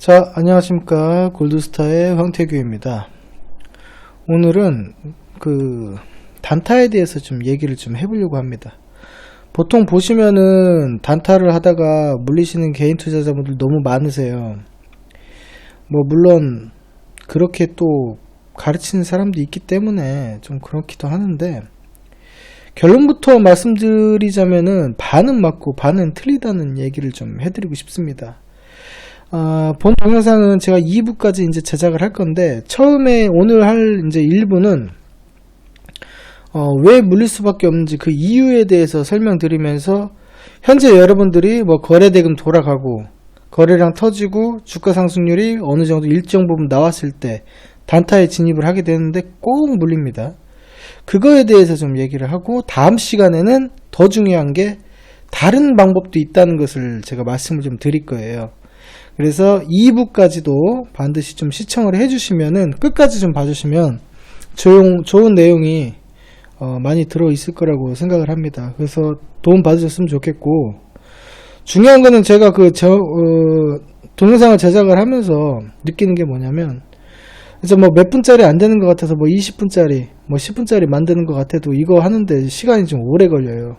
자, 안녕하십니까. 골드스타의 황태규입니다. 오늘은 단타에 대해서 좀 얘기를 좀 해보려고 합니다. 보통 보시면은 단타를 하다가 물리시는 개인 투자자분들 너무 많으세요. 물론 그렇게 또 가르치는 사람도 있기 때문에 좀 그렇기도 하는데, 결론부터 말씀드리자면은 반은 맞고 반은 틀리다는 얘기를 좀 해드리고 싶습니다. 본 동영상은 제가 2부까지 이제 제작을 할 건데, 처음에 오늘 할 이제 1부는 왜 물릴 수밖에 없는지 그 이유에 대해서 설명드리면서, 현재 여러분들이 거래대금 돌아가고 거래량 터지고 주가 상승률이 어느 정도 일정 부분 나왔을 때 단타에 진입을 하게 되는데 꼭 물립니다. 그거에 대해서 좀 얘기를 하고, 다음 시간에는 더 중요한 게 다른 방법도 있다는 것을 제가 말씀을 좀 드릴 거예요. 그래서 2부까지도 반드시 좀 시청을 해주시면은, 끝까지 좀 봐주시면 좋은 내용이 많이 들어있을 거라고 생각을 합니다. 그래서 도움 받으셨으면 좋겠고, 중요한 거는 제가 동영상을 제작을 하면서 느끼는 게 뭐냐면, 이제 몇 분짜리 안 되는 것 같아서 20분짜리 10분짜리 만드는 것 같아도 이거 하는데 시간이 좀 오래 걸려요.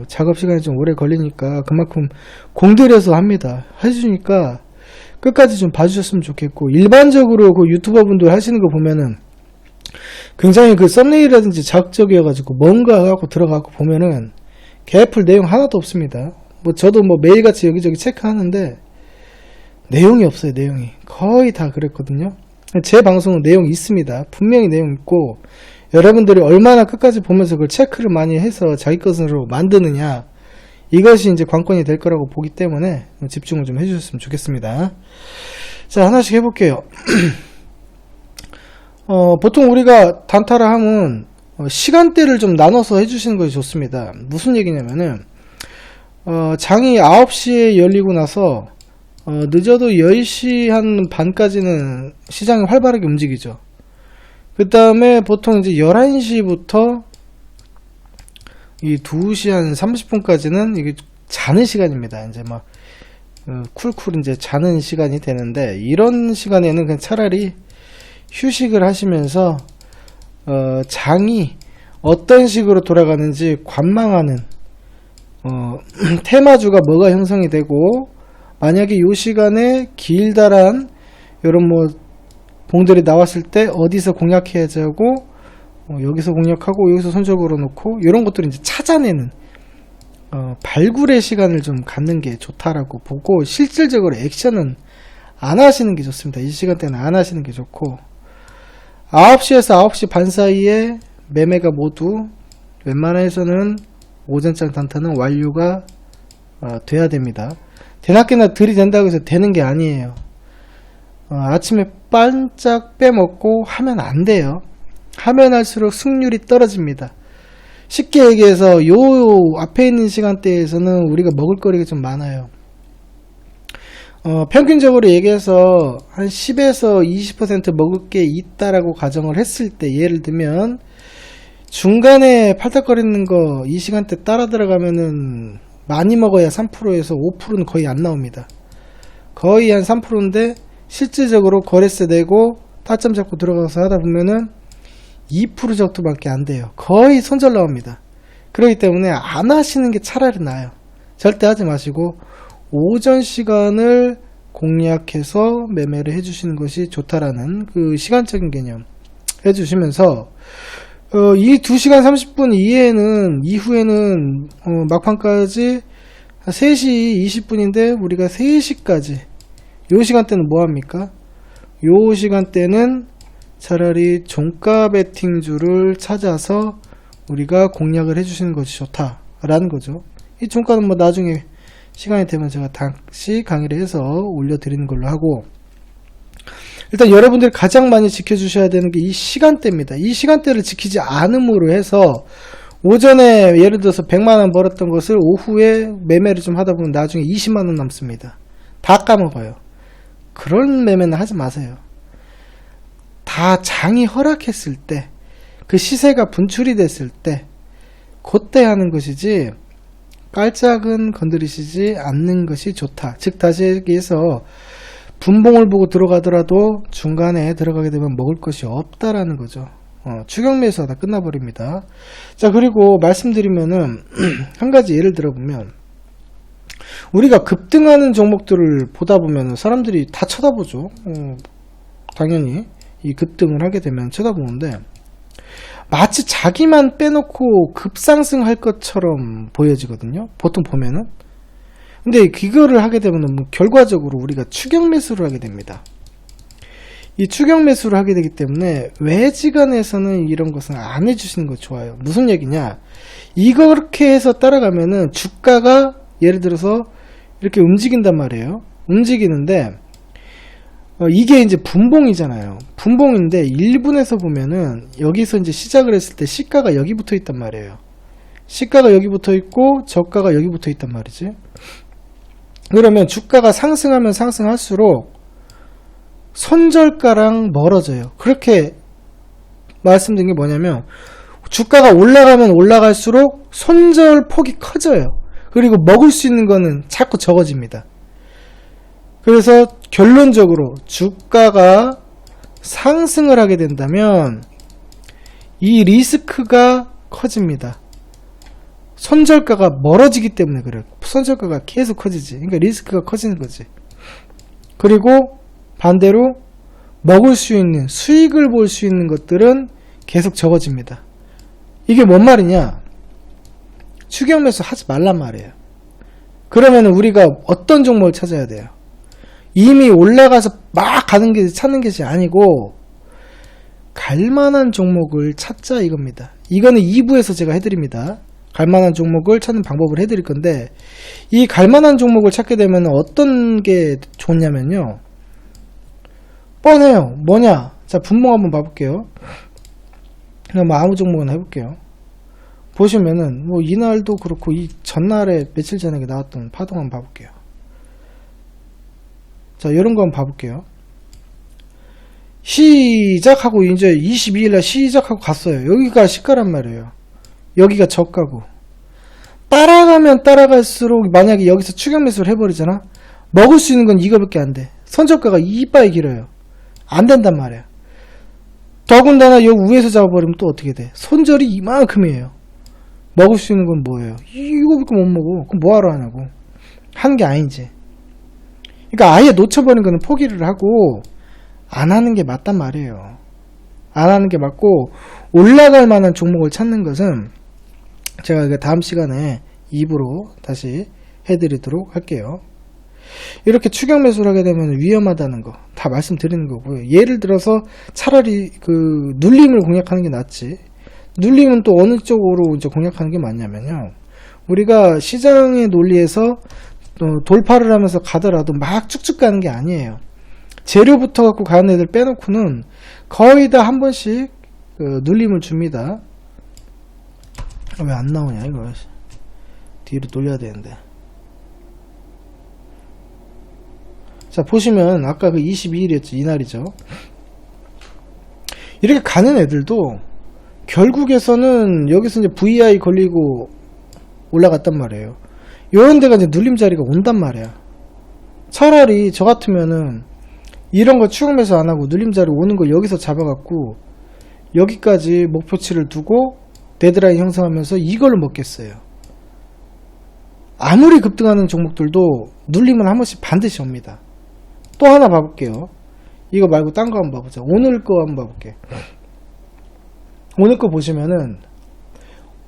작업 시간이 좀 오래 걸리니까 그만큼 공들여서 합니다. 해주니까 끝까지 좀 봐주셨으면 좋겠고, 일반적으로 그 유튜버 분들 하시는 거 보면은 굉장히 그 썸네일이라든지 자극적이어가지고 뭔가 갖고 들어가고 보면은 개풀 내용 하나도 없습니다. 저도 매일같이 여기저기 체크하는데 내용이 없어요. 내용이 거의 다 그랬거든요. 제 방송은 내용이 있습니다. 분명히 내용 있고, 여러분들이 얼마나 끝까지 보면서 그걸 체크를 많이 해서 자기 것으로 만드느냐, 이것이 이제 관건이 될 거라고 보기 때문에 집중을 좀 해주셨으면 좋겠습니다. 자, 하나씩 해볼게요. 보통 우리가 단타라 하면 시간대를 좀 나눠서 해주시는 것이 좋습니다. 무슨 얘기냐면은, 장이 9시에 열리고 나서 늦어도 10시 한 반까지는 시장이 활발하게 움직이죠. 그 다음에 보통 이제 11시부터 이 2시 한 30분까지는 이게 자는 시간입니다. 이제 쿨쿨 이제 자는 시간이 되는데, 이런 시간에는 그냥 차라리 휴식을 하시면서 장이 어떤 식으로 돌아가는지 관망하는, 테마주가 뭐가 형성이 되고, 만약에 이 시간에 길다란 이런 봉들이 나왔을 때 어디서 공략해야지 하고, 여기서 공략하고 여기서 손절 걸어놓고, 이런 것들을 이제 찾아내는 발굴의 시간을 좀 갖는 게 좋다라고 보고, 실질적으로 액션은 안 하시는 게 좋습니다. 이 시간대는 안 하시는 게 좋고, 9시에서 9시 반 사이에 매매가 모두 웬만해서는 오전장 단타는 완료가 돼야 됩니다. 대낮게나 들이댄다고 해서 되는 게 아니에요. 아침에 반짝 빼먹고 하면 안 돼요. 하면 할수록 승률이 떨어집니다. 쉽게 얘기해서 요 앞에 있는 시간대에서는 우리가 먹을 거리가 좀 많아요. 평균적으로 얘기해서 한 10에서 20% 먹을 게 있다라고 가정을 했을 때, 예를 들면 중간에 팔딱거리는 거 이 시간대 따라 들어가면은 많이 먹어야 3%에서 5%는 거의 안 나옵니다. 거의 한 3%인데 실질적으로 거래세 내고 타점 잡고 들어가서 하다 보면은 2% 정도밖에 안 돼요. 거의 손절 나옵니다. 그렇기 때문에 안 하시는 게 차라리 나아요. 절대 하지 마시고 오전 시간을 공략해서 매매를 해주시는 것이 좋다라는 그 시간적인 개념 해주시면서, 이 2시간 30분 이후에는 막판까지 3시 20분인데 우리가 3시까지 요 시간대는 뭐합니까? 요 시간대는 차라리 종가 베팅주를 찾아서 우리가 공략을 해주시는 것이 좋다라는 거죠. 이 종가는 나중에 시간이 되면 제가 다시 강의를 해서 올려드리는 걸로 하고, 일단 여러분들이 가장 많이 지켜주셔야 되는 게 이 시간대입니다. 이 시간대를 지키지 않음으로 해서 오전에 예를 들어서 100만원 벌었던 것을 오후에 매매를 좀 하다 보면 나중에 20만원 남습니다. 다 까먹어요. 그런 매매는 하지 마세요. 다 장이 허락했을 때, 그 시세가 분출이 됐을 때 그때 하는 것이지, 깔짝은 건드리시지 않는 것이 좋다. 즉 다시 얘기해서 분봉을 보고 들어가더라도 중간에 들어가게 되면 먹을 것이 없다라는 거죠. 추격 매수하다 끝나버립니다. 자, 그리고 말씀드리면은 한 가지 예를 들어보면 우리가 급등하는 종목들을 보다 보면 사람들이 다 쳐다보죠. 당연히 이 급등을 하게 되면 쳐다보는데 마치 자기만 빼놓고 급상승할 것처럼 보여지거든요. 보통 보면은. 근데 그거를 하게 되면 결과적으로 우리가 추격 매수를 하게 됩니다. 이 추격 매수를 하게 되기 때문에 외지간에서는 이런 것은 안 해주시는 거 좋아요. 무슨 얘기냐? 이렇게 해서 따라가면은 주가가 예를 들어서 이렇게 움직인단 말이에요. 움직이는데 이게 이제 분봉이잖아요. 분봉인데 1분에서 보면은 여기서 이제 시작을 했을 때 시가가 여기 붙어 있단 말이에요. 시가가 여기 붙어 있고 저가가 여기 붙어 있단 말이지. 그러면 주가가 상승하면 상승할수록 손절가랑 멀어져요. 그렇게 말씀드린 게 뭐냐면 주가가 올라가면 올라갈수록 손절 폭이 커져요. 그리고 먹을 수 있는 거는 자꾸 적어집니다. 그래서 결론적으로 주가가 상승을 하게 된다면 이 리스크가 커집니다. 손절가가 멀어지기 때문에 그래요. 손절가가 계속 커지지. 그러니까 리스크가 커지는 거지. 그리고 반대로 먹을 수 있는 수익을 볼 수 있는 것들은 계속 적어집니다. 이게 뭔 말이냐? 추격 매수 하지 말란 말이에요. 그러면 우리가 어떤 종목을 찾아야 돼요? 이미 올라가서 막 가는 게 찾는 것이 아니고 갈만한 종목을 찾자 이겁니다. 이거는 2부에서 제가 해드립니다. 갈만한 종목을 찾는 방법을 해드릴 건데 이 갈만한 종목을 찾게 되면 어떤 게 좋냐면요. 뻔해요. 뭐냐? 자, 분봉 한번 봐볼게요. 그냥 뭐 아무 종목이나 해볼게요. 보시면은 뭐 이날도 그렇고 이 전날에 며칠 전에 나왔던 파동 한번 봐볼게요. 자, 이런 거 한번 봐볼게요. 시작하고 이제 22일날 시작하고 갔어요. 여기가 시가란 말이에요. 여기가 저가고 따라가면 따라갈수록 만약에 여기서 추격 매수를 해버리잖아. 먹을 수 있는 건 이거밖에 안 돼. 선저가가 이빨이 길어요. 안 된단 말이야. 더군다나 여기 위에서 잡아버리면 또 어떻게 돼? 손절이 이만큼이에요. 먹을 수 있는 건 뭐예요? 이거밖에 못 먹어. 그럼 뭐하러 하냐고. 하는 게 아니지. 그러니까 아예 놓쳐버린 거는 포기를 하고 안 하는 게 맞단 말이에요. 안 하는 게 맞고 올라갈 만한 종목을 찾는 것은 제가 다음 시간에 2부로 다시 해드리도록 할게요. 이렇게 추격 매수를 하게 되면 위험하다는 거 다 말씀드리는 거고요. 예를 들어서 차라리 그 눌림을 공략하는 게 낫지. 눌림은 또 어느 쪽으로 이제 공략하는 게 맞냐면요. 우리가 시장의 논리에서 돌파를 하면서 가더라도 막 쭉쭉 가는 게 아니에요. 재료부터 갖고 가는 애들 빼놓고는 거의 다 한 번씩 눌림을 줍니다. 왜 안 나오냐 이거. 뒤로 돌려야 되는데. 자, 보시면 아까 그 22일이었죠. 이날이죠. 이렇게 가는 애들도 결국에서는 여기서 이제 VI 걸리고 올라갔단 말이에요. 요런 데가 이제 눌림 자리가 온단 말이야. 차라리 저 같으면은 이런 거 추격 매수 안 하고 눌림 자리 오는 거 여기서 잡아갖고 여기까지 목표치를 두고 데드라인 형성하면서 이걸로 먹겠어요. 아무리 급등하는 종목들도 눌림은 한 번씩 반드시 옵니다. 또 하나 봐볼게요. 이거 말고 딴 거 한번 봐보자. 오늘 거 한번 봐볼게. 오늘 거 보시면은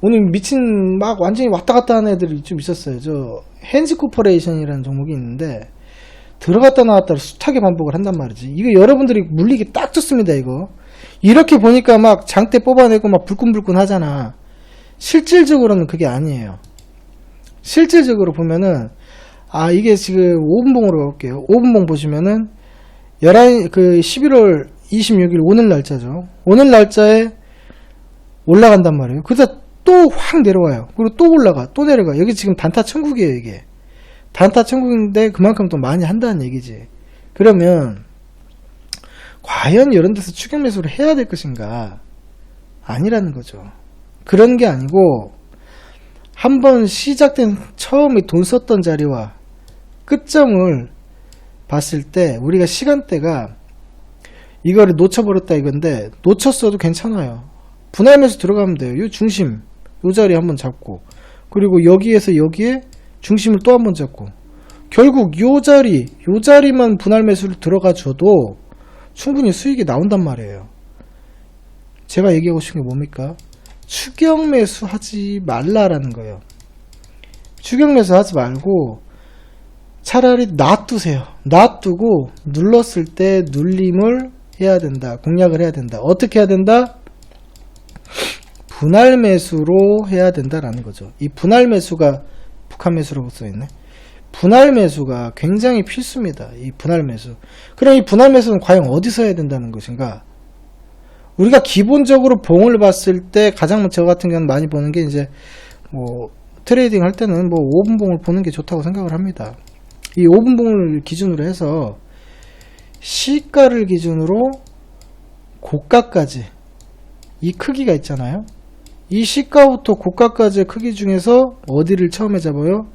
오늘 미친 막 완전히 왔다 갔다 하는 애들이 좀 있었어요. 저 헨즈 코퍼레이션이라는 종목이 있는데 들어갔다 나왔다 숱하게 반복을 한단 말이지. 이거 여러분들이 물리기 딱 좋습니다. 이거 이렇게 보니까 막 장대 뽑아내고 막 불끈불끈 하잖아. 실질적으로는 그게 아니에요. 실질적으로 보면은 이게 지금 5분봉으로 가볼게요. 5분봉 보시면은 11월 26일 오늘 날짜죠. 오늘 날짜에 올라간단 말이에요. 그래서 또 확 내려와요. 그리고 또 올라가, 또 내려가. 여기 지금 단타 천국이에요, 이게. 단타 천국인데 그만큼 또 많이 한다는 얘기지. 그러면 과연 이런 데서 추격 매수를 해야 될 것인가? 아니라는 거죠. 그런 게 아니고 한번 시작된 처음에 돈 썼던 자리와 끝점을 봤을 때 우리가 시간대가 이거를 놓쳐버렸다 이건데, 놓쳤어도 괜찮아요. 분할 매수 들어가면 돼요. 요 중심 요 자리 한번 잡고, 그리고 여기에서 여기에 중심을 또 한번 잡고, 결국 요 자리만 분할 매수를 들어가 줘도 충분히 수익이 나온단 말이에요. 제가 얘기하고 싶은 게 뭡니까? 추격 매수 하지 말라라는 거예요. 추격 매수 하지 말고 차라리 놔두세요. 놔두고 눌렀을 때 눌림을 해야 된다. 공략을 해야 된다. 어떻게 해야 된다? 분할 매수로 해야 된다라는 거죠. 이 분할 매수가 북한 매수라고 써있네. 분할 매수가 굉장히 필수입니다. 이 분할 매수. 그럼 이 분할 매수는 과연 어디서 해야 된다는 것인가? 우리가 기본적으로 봉을 봤을 때 가장 저 같은 경우는 많이 보는 게 이제 뭐 트레이딩 할 때는 뭐 5분 봉을 보는 게 좋다고 생각을 합니다. 이 5분 봉을 기준으로 해서 시가를 기준으로 고가까지 이 크기가 있잖아요. 이 시가부터 고가까지의 크기 중에서 어디를 처음에 잡아요?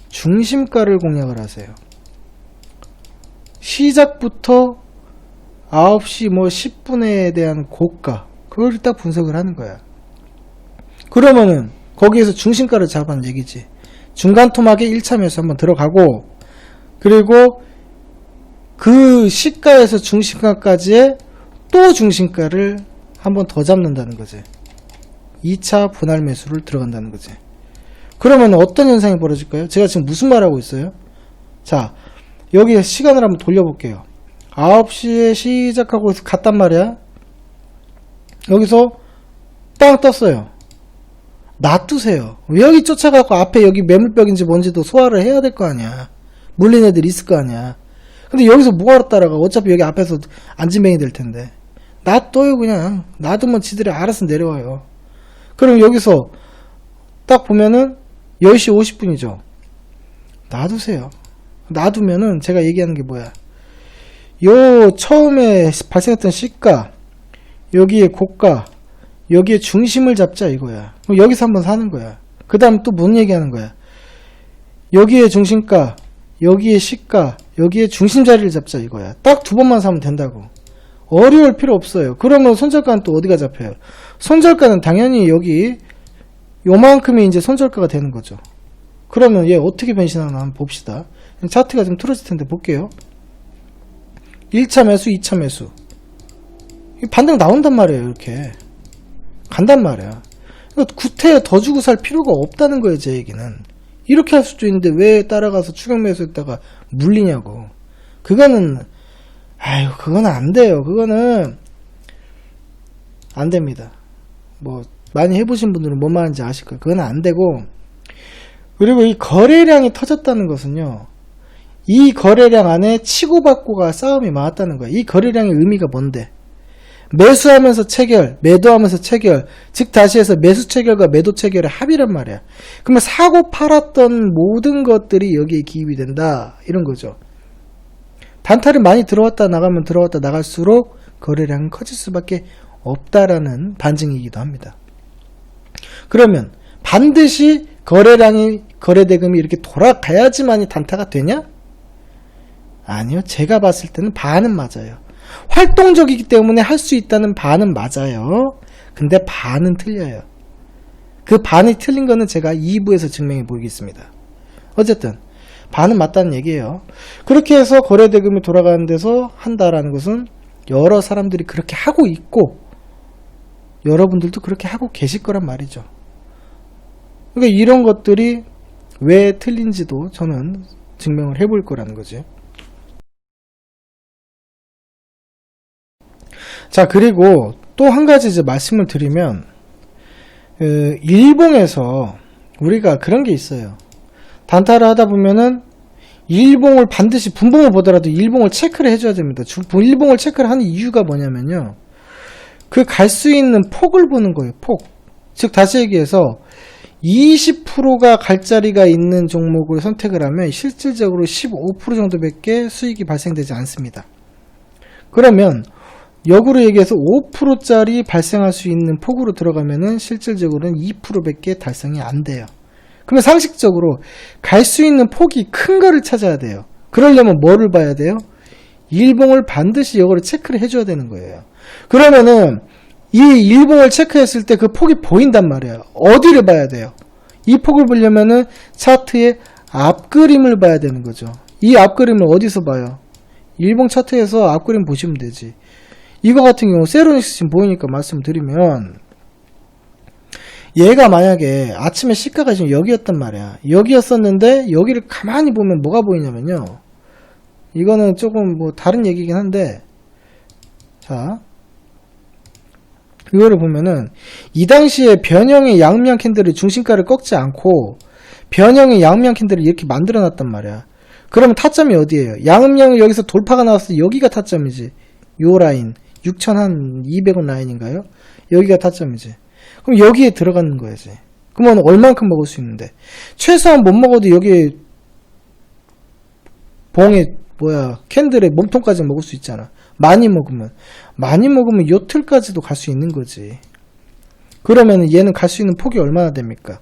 중심가를 공략을 하세요. 시작부터 9시 뭐 10분에 대한 고가, 그걸 딱 분석을 하는 거야. 그러면은 거기에서 중심가를 잡아는 얘기지. 중간 토막에 1차 매수 한번 들어가고, 그리고 그 시가에서 중심가까지의 또 중심가를 한번 더 잡는다는 거지. 2차 분할 매수를 들어간다는 거지. 그러면 어떤 현상이 벌어질까요? 제가 지금 무슨 말하고 있어요? 자, 여기 시간을 한번 돌려볼게요. 9시에 시작하고 갔단 말이야. 여기서 빵 떴어요. 놔두세요. 여기 쫓아가고 앞에 여기 매물벽인지 뭔지도 소화를 해야 될 거 아니야. 물린 애들이 있을 거 아니야. 근데 여기서 뭐하러 따라가? 어차피 여기 앞에서 안진뱅이 될 텐데. 놔둬요. 그냥 놔두면 지들이 알아서 내려와요. 그럼 여기서 딱 보면은 10시 50분이죠. 놔두세요. 놔두면은 제가 얘기하는 게 뭐야? 요 처음에 발생했던 시가, 여기에 고가, 여기에 중심을 잡자 이거야. 그럼 여기서 한번 사는 거야. 그 다음 또 뭔 얘기하는 거야? 여기에 중심가, 여기에 시가, 여기에 중심 자리를 잡자 이거야. 딱 두 번만 사면 된다고. 어려울 필요 없어요. 그러면 손절가는 또 어디가 잡혀요? 손절가는 당연히 여기 요만큼이 이제 손절가가 되는 거죠. 그러면 얘 어떻게 변신하나 한번 봅시다. 차트가 좀 틀어질 텐데 볼게요. 1차 매수, 2차 매수. 반등 나온단 말이에요. 이렇게 간단 말이야. 구태에 더 주고 살 필요가 없다는 거예요. 제 얘기는. 이렇게 할 수도 있는데 왜 따라가서 추격 매수했다가 물리냐고. 그거는 그거는 안 돼요. 그거는 안 됩니다. 뭐 많이 해보신 분들은 뭔 말인지 아실 거예요. 그건 안 되고, 그리고 이 거래량이 터졌다는 것은요, 이 거래량 안에 치고받고가 싸움이 많았다는 거예요. 이 거래량의 의미가 뭔데? 매수하면서 체결, 매도하면서 체결, 즉 다시 해서 매수 체결과 매도 체결의 합이란 말이야. 그러면 사고 팔았던 모든 것들이 여기에 기입이 된다, 이런 거죠. 단타를 많이 들어왔다 나가면 들어왔다 나갈수록 거래량은 커질 수밖에 없다라는 반증이기도 합니다. 그러면 반드시 거래량이, 거래대금이 이렇게 돌아가야지만이 단타가 되냐? 아니요. 제가 봤을 때는 반은 맞아요. 활동적이기 때문에 할 수 있다는 반은 맞아요. 근데 반은 틀려요. 그 반이 틀린 거는 제가 2부에서 증명해 보이겠습니다. 어쨌든 반은 맞다는 얘기예요. 그렇게 해서 거래대금이 돌아가는 데서 한다라는 것은 여러 사람들이 그렇게 하고 있고 여러분들도 그렇게 하고 계실 거란 말이죠. 그러니까 이런 것들이 왜 틀린지도 저는 증명을 해볼 거라는 거지. 자, 그리고 또 한 가지 이제 말씀을 드리면, 일봉에서 우리가 그런 게 있어요. 단타를 하다 보면은 일봉을 반드시 분봉을 보더라도 일봉을 체크를 해줘야 됩니다. 일봉을 체크를 하는 이유가 뭐냐면요, 그 갈 수 있는 폭을 보는 거예요. 폭. 즉 다시 얘기해서 20%가 갈 자리가 있는 종목을 선택을 하면 실질적으로 15% 정도밖에 수익이 발생되지 않습니다. 그러면 역으로 얘기해서 5%짜리 발생할 수 있는 폭으로 들어가면은 실질적으로는 2%밖에 달성이 안 돼요. 그러면 상식적으로 갈 수 있는 폭이 큰 거를 찾아야 돼요. 그러려면 뭐를 봐야 돼요? 일봉을 반드시 이거를 체크를 해줘야 되는 거예요. 그러면은 이 일봉을 체크했을 때 그 폭이 보인단 말이에요. 어디를 봐야 돼요? 이 폭을 보려면은 차트의 앞그림을 봐야 되는 거죠. 이 앞그림을 어디서 봐요? 일봉 차트에서 앞그림 보시면 되지. 이거 같은 경우 세로닉스 지금 보이니까 말씀드리면, 얘가 만약에 아침에 시가가 지금 여기였단 말이야. 여기였었는데 여기를 가만히 보면 뭐가 보이냐면요, 이거는 조금 뭐 다른 얘기긴 한데, 자 이거를 보면은 이 당시에 변형의 양면 캔들을 중심가를 꺾지 않고 변형의 양면 캔들을 이렇게 만들어 놨단 말이야. 그러면 타점이 어디예요? 양면이 여기서 돌파가 나왔을 때 여기가 타점이지. 요 라인 6,200원 라인인가요? 여기가 타점이지. 그럼 여기에 들어가는 거야지. 그러면 얼만큼 먹을 수 있는데, 최소한 못 먹어도 여기 봉에 캔들의 몸통까지 먹을 수 있잖아. 많이 먹으면 요 틀까지도 갈 수 있는 거지. 그러면 얘는 갈 수 있는 폭이 얼마나 됩니까?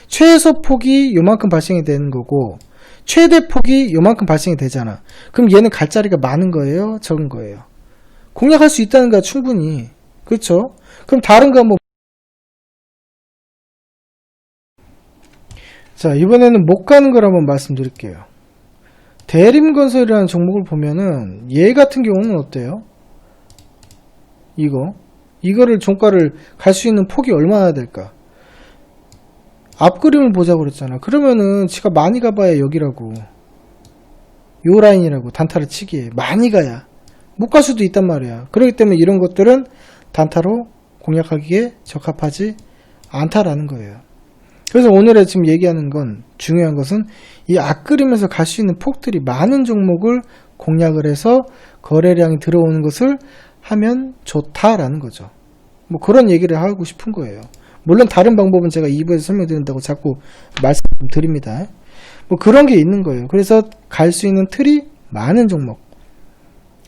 최소 폭이 요만큼 발생이 되는 거고 최대 폭이 요만큼 발생이 되잖아. 그럼 얘는 갈 자리가 많은 거예요? 적은 거예요? 공략할 수 있다는 거야, 충분히. 그렇죠? 그럼 다른 거 뭐. 자, 이번에는 못 가는 걸 한번 말씀드릴게요. 대림건설이라는 종목을 보면은 얘 같은 경우는 어때요? 이거를 종가를 갈 수 있는 폭이 얼마나 될까? 앞그림을 보자고 그랬잖아. 그러면은 지가 많이 가봐야 여기라고, 요 라인이라고, 단타를 치기에 많이 가야 못 갈 수도 있단 말이야. 그렇기 때문에 이런 것들은 단타로 공략하기에 적합하지 않다라는 거예요. 그래서 오늘의 지금 얘기하는 건, 중요한 것은 이 앞그림에서 갈 수 있는 폭들이 많은 종목을 공략을 해서 거래량이 들어오는 것을 하면 좋다라는 거죠. 뭐 그런 얘기를 하고 싶은 거예요. 물론 다른 방법은 제가 2부에서 설명드린다고 자꾸 말씀드립니다. 뭐 그런 게 있는 거예요. 그래서 갈 수 있는 틀이 많은 종목,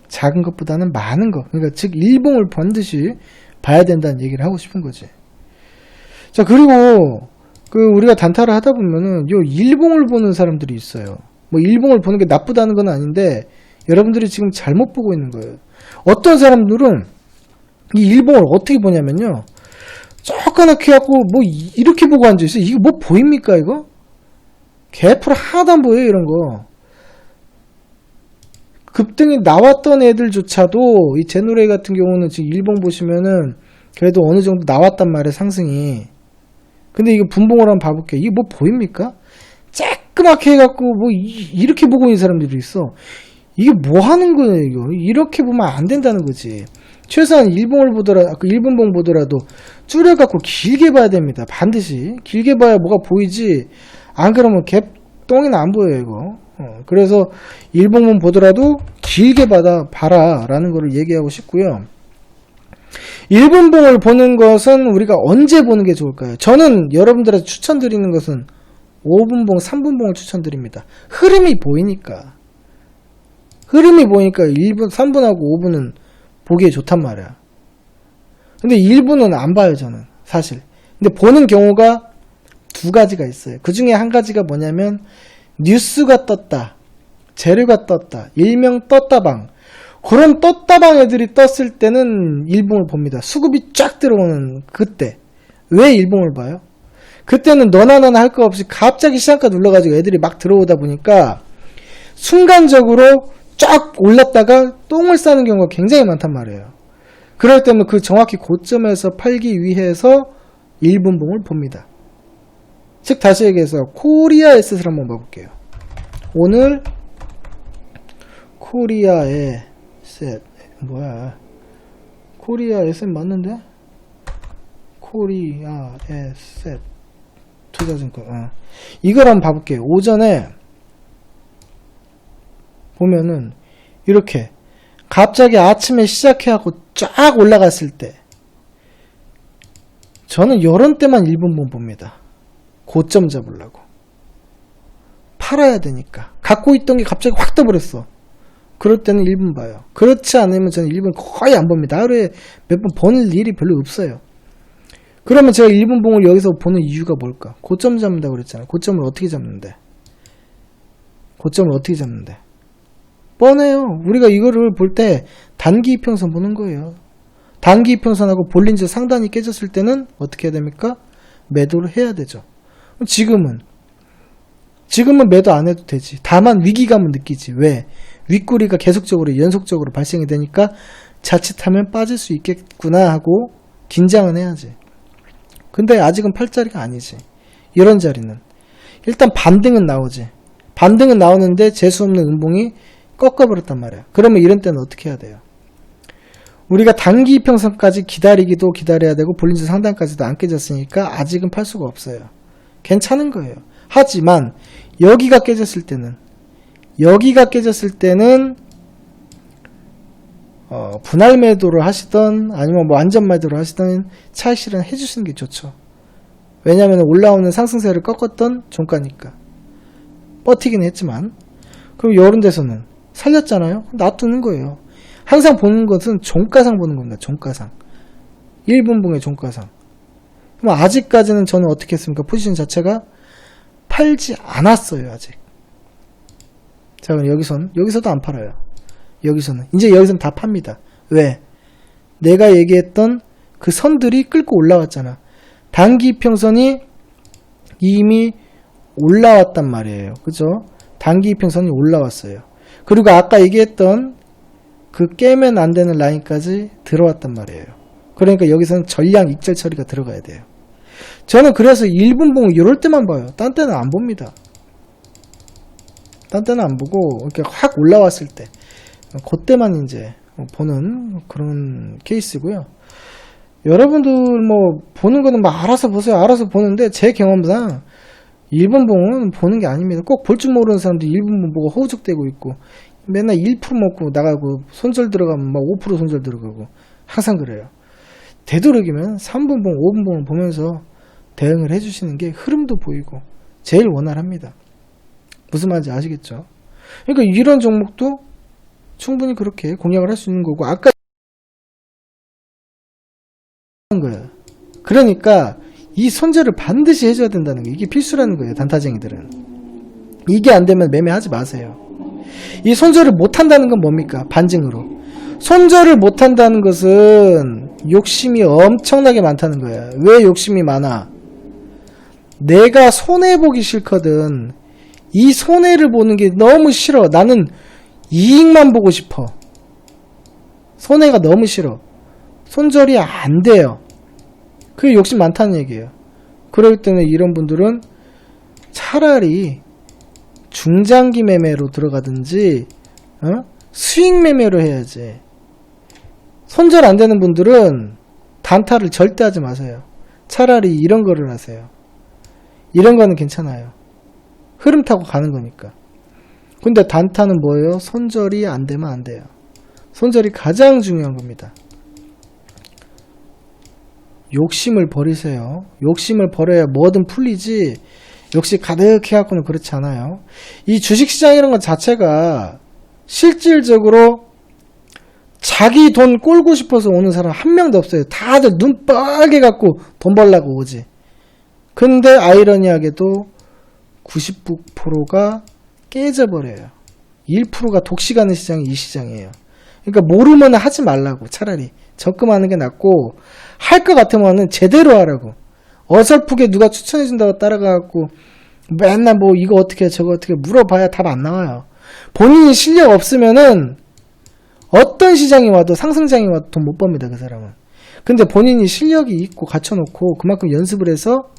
작은 것보다는 많은 것, 그러니까 즉 일봉을 반드시 봐야 된다는 얘기를 하고 싶은 거지. 자, 그리고 우리가 단타를 하다 보면은 요 일봉을 보는 사람들이 있어요. 뭐 일봉을 보는 게 나쁘다는 건 아닌데 여러분들이 지금 잘못 보고 있는 거예요. 어떤 사람들은 이 일봉을 어떻게 보냐면요, 조그맣게 해갖고 뭐 이렇게 보고 앉아있어요. 이거 뭐 보입니까 이거? 개풀 하나도 안 보여요 이런 거. 급등이 나왔던 애들조차도 이 제노레이 같은 경우는 지금 일봉 보시면은 그래도 어느 정도 나왔단 말이에요, 상승이. 근데 이거 분봉을 한번 봐볼게요. 이게 뭐 보입니까? 쬐끄맣게 해갖고 뭐 이렇게 보고 있는 사람들이 있어. 이게 뭐 하는 거예요 이거? 이렇게 보면 안 된다는 거지. 최소한 일봉을 보더라도, 일분봉 보더라도 줄여갖고 길게 봐야 됩니다. 반드시 길게 봐야 뭐가 보이지. 안 그러면 갭똥이나 안 보여요 이거. 그래서 일봉만 보더라도 길게 봐라 라는 거를 얘기하고 싶고요. 1분봉을 보는 것은 우리가 언제 보는 게 좋을까요? 저는 여러분들한테 추천드리는 것은 5분봉, 3분봉을 추천드립니다. 흐름이 보이니까 1분, 3분하고 5분은 보기에 좋단 말이야. 근데 1분은 안 봐요 저는 사실. 근데 보는 경우가 두 가지가 있어요. 그 중에 한 가지가 뭐냐면 뉴스가 떴다, 재료가 떴다, 일명 떴다방. 그런 떴다방 애들이 떴을 때는 일봉을 봅니다. 수급이 쫙 들어오는 그때. 왜 일봉을 봐요? 그때는 너나 나나 할 거 없이 갑자기 시장가 눌러가지고 애들이 막 들어오다 보니까 순간적으로 쫙 올랐다가 똥을 싸는 경우가 굉장히 많단 말이에요. 그럴 때는 그 정확히 고점에서 팔기 위해서 1분봉을 봅니다. 즉 다시 얘기해서 코리아 에셋을 한번 봐볼게요. 오늘 코리아 에셋 코리아 에셋 맞는데? 코리아 에셋 투자증권. 이걸 한번 봐볼게요. 오전에 보면은 이렇게 갑자기 아침에 시작해갖고 쫙 올라갔을 때 저는 요런 때만 1분봉 봅니다. 고점 잡으려고. 팔아야 되니까. 갖고 있던 게 갑자기 확 떠버렸어. 그럴 때는 1분 봐요. 그렇지 않으면 저는 1분 거의 안 봅니다. 하루에 몇 번 보는 일이 별로 없어요. 그러면 제가 1분봉을 여기서 보는 이유가 뭘까? 고점 잡는다고 그랬잖아요. 고점을 어떻게 잡는데? 뻔해요. 우리가 이거를 볼 때 단기 이평선 보는 거예요. 단기 이평선하고 볼린저 상단이 깨졌을 때는 어떻게 해야 됩니까? 매도를 해야 되죠. 지금은 매도 안 해도 되지. 다만 위기감은 느끼지. 왜? 윗꼬리가 계속적으로 연속적으로 발생이 되니까 자칫하면 빠질 수 있겠구나 하고 긴장은 해야지. 근데 아직은 팔자리가 아니지. 이런 자리는 일단 반등은 나오지. 반등은 나오는데 재수없는 음봉이 꺾어버렸단 말이야. 그러면 이런 때는 어떻게 해야 돼요? 우리가 단기 이평선까지 기다리기도 기다려야 되고 볼린저 상단까지도 안 깨졌으니까 아직은 팔 수가 없어요. 괜찮은 거예요. 하지만 여기가 깨졌을 때는 분할 매도를 하시던 아니면 뭐 안전 매도를 하시던 차익 실현 해주시는 게 좋죠. 왜냐하면 올라오는 상승세를 꺾었던 종가니까. 버티긴 했지만 그럼 이런 데서는 살렸잖아요. 놔두는 거예요. 항상 보는 것은 종가상 보는 겁니다. 종가상. 1분봉의 종가상. 그럼 아직까지는 저는 어떻게 했습니까? 포지션 자체가 팔지 않았어요. 아직. 자, 그럼 여기서도 안 팔아요. 여기서는 다 팝니다. 왜? 내가 얘기했던 그 선들이 끌고 올라왔잖아. 단기 이평선이 이미 올라왔단 말이에요. 그죠? 단기 이평선이 올라왔어요. 그리고 아까 얘기했던 그 깨면 안 되는 라인까지 들어왔단 말이에요. 그러니까 여기서는 전량 익절 처리가 들어가야 돼요. 저는 그래서 1분봉 이럴 때만 봐요. 딴 때는 안 봅니다. 딴 때는 안 보고 이렇게 확 올라왔을 때 그때만 이제 보는 그런 케이스고요. 여러분들 뭐 보는 거는 막 알아서 보세요. 알아서 보는데 제 경험상 1분봉은 보는 게 아닙니다. 꼭 볼 줄 모르는 사람들이 1분봉 보고 허우적대고 있고 맨날 1% 먹고 나가고 손절 들어가면 막 5% 손절 들어가고 항상 그래요. 되도록이면 3분봉, 5분봉을 보면서 대응을 해주시는 게 흐름도 보이고 제일 원활합니다. 무슨 말인지 아시겠죠? 그러니까 이런 종목도 충분히 그렇게 공략을 할 수 있는 거고 아까 거예요. 그러니까 이 손절을 반드시 해줘야 된다는 게 이게 필수라는 거예요. 단타쟁이들은. 이게 안 되면 매매하지 마세요. 이 손절을 못한다는 건 뭡니까? 반증으로. 손절을 못한다는 것은 욕심이 엄청나게 많다는 거야. 왜 욕심이 많아? 내가 손해보기 싫거든. 이 손해를 보는 게 너무 싫어. 나는 이익만 보고 싶어. 손해가 너무 싫어. 손절이 안 돼요. 그게 욕심 많다는 얘기예요. 그렇기 때문에 이런 분들은 차라리 중장기 매매로 들어가든지 수익 매매로 해야지. 손절 안 되는 분들은 단타를 절대 하지 마세요. 차라리 이런 거를 하세요. 이런 거는 괜찮아요. 흐름 타고 가는 거니까. 근데 단타는 뭐예요? 손절이 안 되면 안 돼요. 손절이 가장 중요한 겁니다. 욕심을 버리세요. 욕심을 버려야 뭐든 풀리지. 역시 가득해갖고는 그렇지 않아요. 이 주식시장이라는 것 자체가 실질적으로 자기 돈 꼴고 싶어서 오는 사람 한 명도 없어요. 다들 눈 빨개 갖고 돈 벌라고 오지. 근데 아이러니하게도 99%가 깨져버려요. 1%가 독식하는 시장이 이 시장이에요. 그러니까 모르면 하지 말라고. 차라리 적금하는 게 낫고 할 것 같으면은 제대로 하라고. 어설프게 누가 추천해준다고 따라가갖고 맨날 뭐 이거 어떻게 해 저거 어떻게 물어봐야 답 안 나와요. 본인이 실력 없으면은 어떤 시장이 와도 상승장이 와도 돈 못 법니다. 그 사람은. 근데 본인이 실력이 있고 갖춰놓고 그만큼 연습을 해서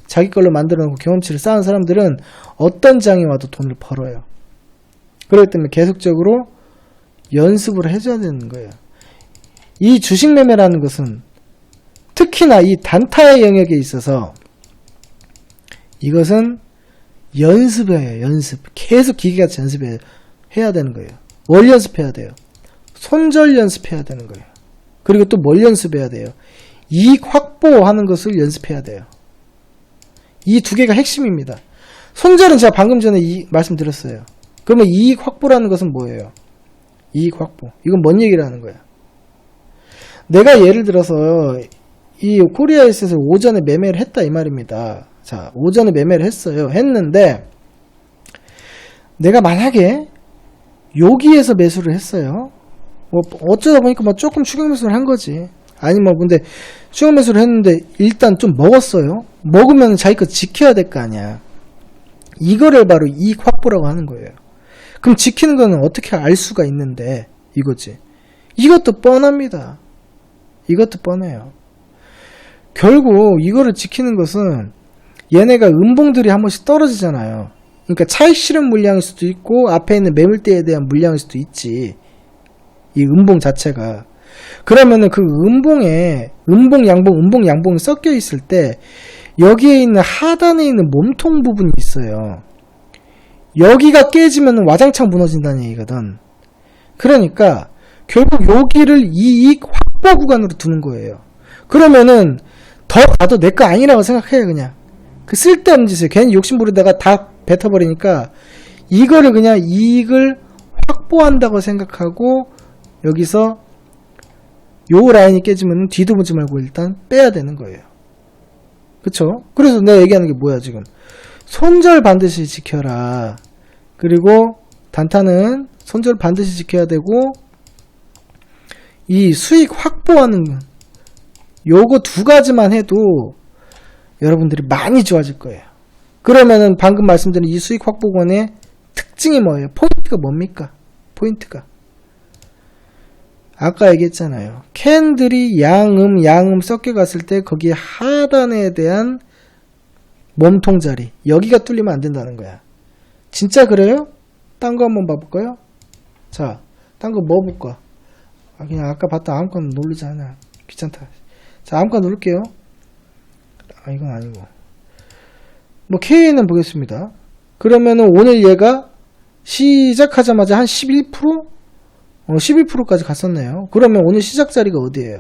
자기 걸로 만들어놓고 경험치를 쌓은 사람들은 어떤 장이 와도 돈을 벌어요. 그렇기 때문에 계속적으로 연습을 해줘야 되는 거예요. 이 주식 매매라는 것은 특히나 이 단타의 영역에 있어서 이것은 연습이에요. 연습. 계속 기계같이 연습해야 되는 거예요. 뭘 연습해야 돼요? 손절 연습해야 되는 거예요. 그리고 또 뭘 연습해야 돼요? 이익 확보하는 것을 연습해야 돼요. 이 두 개가 핵심입니다. 손절은 제가 방금 전에 말씀드렸어요. 그러면 이익 확보라는 것은 뭐예요? 이익 확보. 이건 뭔 얘기를 하는 거야? 내가 예를 들어서 이 코리아에서 오전에 매매를 했다 이 말입니다. 자, 오전에 매매를 했어요. 했는데 내가 만약에 여기에서 매수를 했어요. 뭐 어쩌다 보니까 뭐 조금 추격 매수를 한 거지. 아니 뭐 근데 추격 매수를 했는데 일단 좀 먹었어요. 먹으면 자기 거 지켜야 될 거 아니야. 이거를 바로 이익 확보라고 하는 거예요. 그럼 지키는 거는 어떻게 알 수가 있는데 이거지. 이것도 뻔합니다. 이것도 뻔해요. 결국 이거를 지키는 것은 얘네가 음봉들이 한 번씩 떨어지잖아요. 그러니까 차익 실현 물량일 수도 있고 앞에 있는 매물대에 대한 물량일 수도 있지. 이 음봉 자체가. 그러면은 그 음봉에 음봉 양봉이 섞여 있을 때 여기에 있는 하단에 있는 몸통 부분이 있어요. 여기가 깨지면 와장창 무너진다는 얘기거든. 그러니까 결국 여기를 이익 확보 구간으로 두는 거예요. 그러면은 더 가도 내 거 아니라고 생각해요. 그냥 그 쓸데없는 짓을 괜히 욕심 부리다가 다 뱉어버리니까 이거를 그냥 이익을 확보한다고 생각하고 여기서 요 라인이 깨지면 뒤도 보지 말고 일단 빼야 되는 거예요. 그쵸? 그래서 내가 얘기하는 게 뭐야 지금. 손절 반드시 지켜라. 그리고 단타는 손절 반드시 지켜야 되고 이 수익 확보하는 요거 두 가지만 해도 여러분들이 많이 좋아질 거예요. 그러면은 방금 말씀드린 이 수익 확보권의 특징이 뭐예요? 포인트가 뭡니까? 포인트가 아까 얘기했잖아요. 캔들이 양음 섞여갔을 때 거기에 하단에 대한 몸통 자리 여기가 뚫리면 안 된다는 거야. 진짜 그래요? 딴 거 한번 봐볼까요? 자, 딴 거 뭐 볼까? 그냥 아까 봤다 아무거나 누르자 하나. 귀찮다. 자, 아무거나 누를게요. 이건 아니고. 뭐 K는 보겠습니다. 그러면은 오늘 얘가 시작하자마자 한 11%? 11%까지 갔었네요. 그러면 오늘 시작 자리가 어디예요?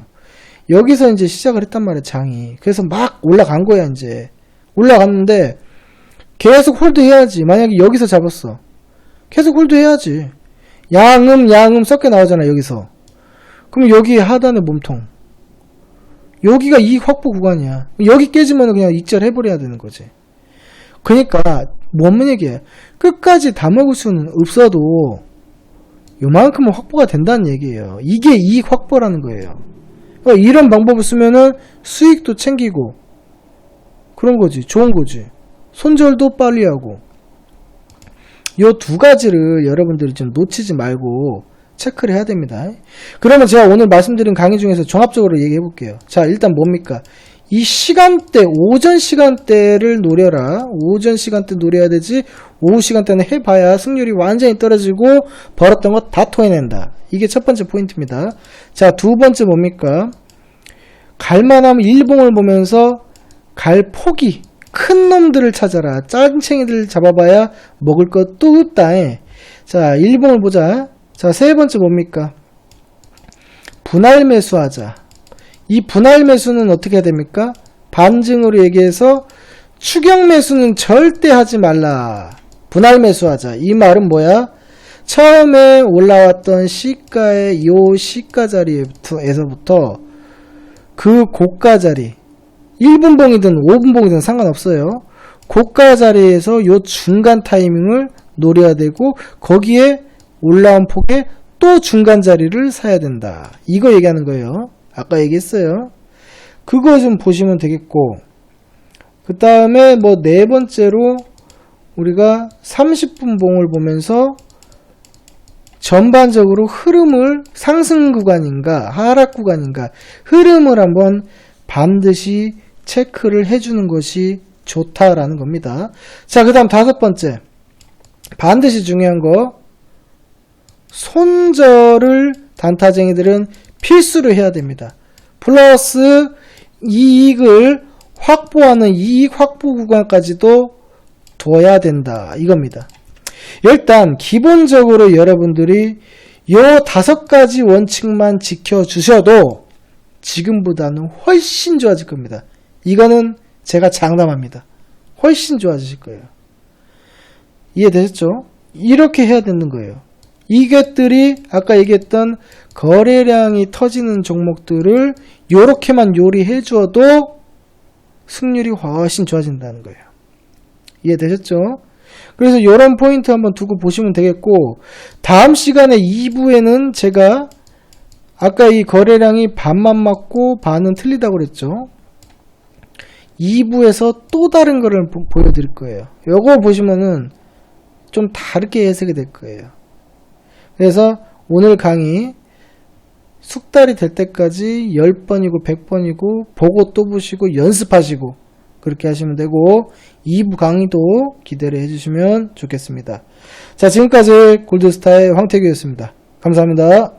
여기서 이제 시작을 했단 말이에요, 장이. 그래서 막 올라간 거야, 이제. 올라갔는데 계속 홀드 해야지. 만약에 여기서 잡았어. 계속 홀드 해야지. 양음 섞여 나오잖아, 여기서. 그럼 여기 하단의 몸통. 여기가 이익 확보 구간이야. 여기 깨지면 그냥 익절 해버려야 되는 거지. 그러니까 뭔 얘기야? 끝까지 다 먹을 수는 없어도 요만큼은 확보가 된다는 얘기예요. 이게 이익 확보라는 거예요. 그러니까 이런 방법을 쓰면은 수익도 챙기고 그런 거지. 좋은 거지. 손절도 빨리 하고. 요 두 가지를 여러분들이 좀 놓치지 말고 체크를 해야 됩니다. 그러면 제가 오늘 말씀드린 강의 중에서 종합적으로 얘기해 볼게요. 자, 일단 뭡니까? 이 시간대, 오전 시간대를 노려라. 오전 시간대 노려야 되지. 오후 시간대는 해봐야 승률이 완전히 떨어지고 벌었던 거 다 토해낸다. 이게 첫 번째 포인트입니다. 자, 두 번째 뭡니까? 갈만하면 일봉을 보면서 갈 폭이 큰 놈들을 찾아라. 짱챙이들 잡아봐야 먹을 것 또 없다. 자, 일봉을 보자. 자, 세 번째 뭡니까? 분할 매수하자. 이 분할 매수는 어떻게 해야 됩니까? 반증으로 얘기해서 추격 매수는 절대 하지 말라. 분할 매수하자. 이 말은 뭐야? 처음에 올라왔던 시가의 요 시가 자리에서부터 그 고가 자리 1분봉이든 5분봉이든 상관없어요. 고가 자리에서 요 중간 타이밍을 노려야 되고 거기에 올라온 폭에 또 중간 자리를 사야 된다. 이거 얘기하는 거예요. 아까 얘기했어요. 그거 좀 보시면 되겠고 그 다음에 뭐 네 번째로 우리가 30분 봉을 보면서 전반적으로 흐름을 상승 구간인가 하락 구간인가 흐름을 한번 반드시 체크를 해주는 것이 좋다라는 겁니다. 자, 그 다음 다섯 번째 반드시 중요한 거 손절을 단타쟁이들은 필수로 해야 됩니다. 플러스 이익을 확보하는 이익 확보 구간까지도 둬야 된다. 이겁니다. 일단 기본적으로 여러분들이 요 다섯 가지 원칙만 지켜주셔도 지금보다는 훨씬 좋아질 겁니다. 이거는 제가 장담합니다. 훨씬 좋아지실 거예요. 이해되셨죠? 이렇게 해야 되는 거예요. 이것들이 아까 얘기했던 거래량이 터지는 종목들을 요렇게만 요리해 주어도 승률이 훨씬 좋아진다는 거예요. 이해되셨죠? 그래서 이런 포인트 한번 두고 보시면 되겠고, 다음 시간에 2부에는 제가 아까 이 거래량이 반만 맞고 반은 틀리다고 그랬죠. 2부에서 또 다른 거를 보여드릴 거예요. 요거 보시면은 좀 다르게 해석이 될 거예요. 그래서 오늘 강의 숙달이 될 때까지 10번이고 100번이고 보고 또 보시고 연습하시고 그렇게 하시면 되고, 2부 강의도 기대를 해주시면 좋겠습니다. 자, 지금까지 골드스타의 황태규였습니다. 감사합니다.